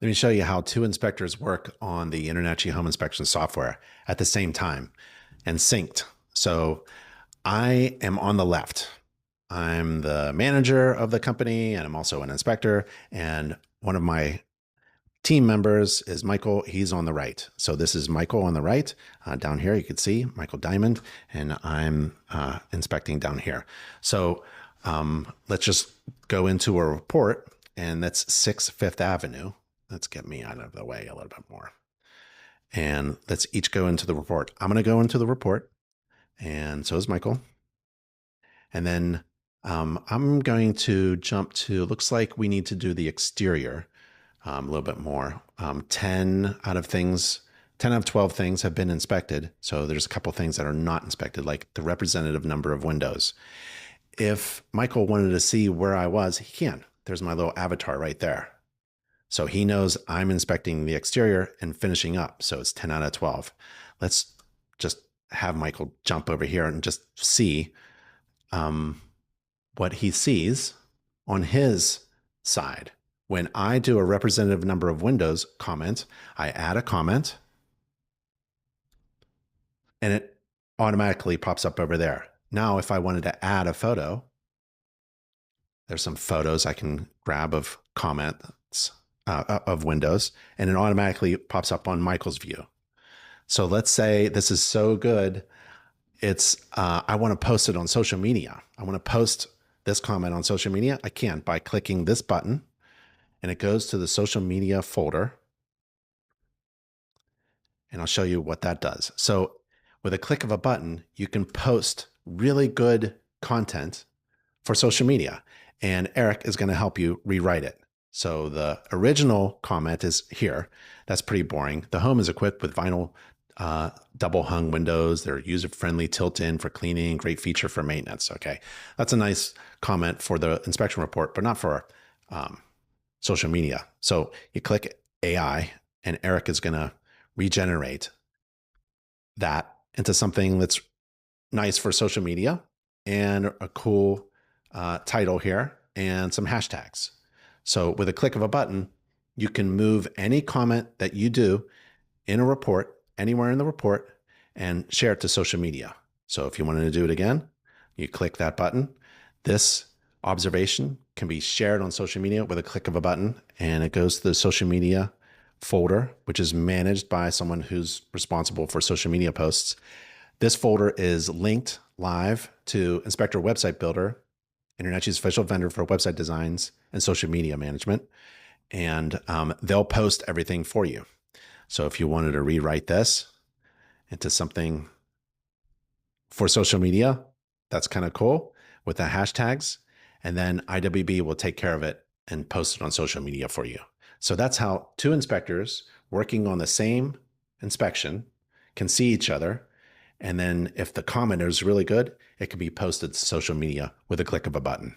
Let me show you how two inspectors work on the InterNACHI home inspection software at the same time and synced. So I am on the left. I'm the manager of the company and I'm also an inspector. And one of my team members is Michael. He's on the right. So this is Michael on the right. Down here, you can see Michael Diamond, and I'm inspecting down here. So let's just go into a report, and that's 6 Fifth Avenue. Let's get me out of the way a little bit more. And let's each go into the report. I'm going to go into the report, and so is Michael. And then I'm going to jump to, looks like we need to do the exterior a little bit more. 10 out of 12 things have been inspected. So there's a couple things that are not inspected, like the representative number of windows. If Michael wanted to see where I was, he can. There's my little avatar right there. So he knows I'm inspecting the exterior and finishing up. So it's 10 out of 12. Let's just have Michael jump over here and just see what he sees on his side. When I do a representative number of windows comment, I add a comment and it automatically pops up over there. Now, if I wanted to add a photo, there's some photos I can grab of comments of windows, and it automatically pops up on Michael's view. So let's say this is so good. It's I want to post it on social media. I want to post this comment on social media. I can by clicking this button, and it goes to the social media folder. And I'll show you what that does. So with a click of a button, you can post really good content for social media. And Eric is going to help you rewrite it. So the original comment is here. That's pretty boring. The home is equipped with vinyl double hung windows. They're user-friendly, tilt-in for cleaning, great feature for maintenance. Okay, that's a nice comment for the inspection report, but not for social media. So you click AI and Eric is going to regenerate that into something that's nice for social media and a cool title here and some hashtags. So with a click of a button, you can move any comment that you do in a report, anywhere in the report, and share it to social media. So if you wanted to do it again, you click that button. This observation can be shared on social media with a click of a button, and it goes to the social media folder, which is managed by someone who's responsible for social media posts. This folder is linked live to Inspector Website Builder, InterNACHI's official vendor for website designs and social media management, and they'll post everything for you. So if you wanted to rewrite this into something for social media, that's kind of cool with the hashtags, and then IWB will take care of it and post it on social media for you. So that's how two inspectors working on the same inspection can see each other. And then if the comment is really good, it can be posted to social media with a click of a button.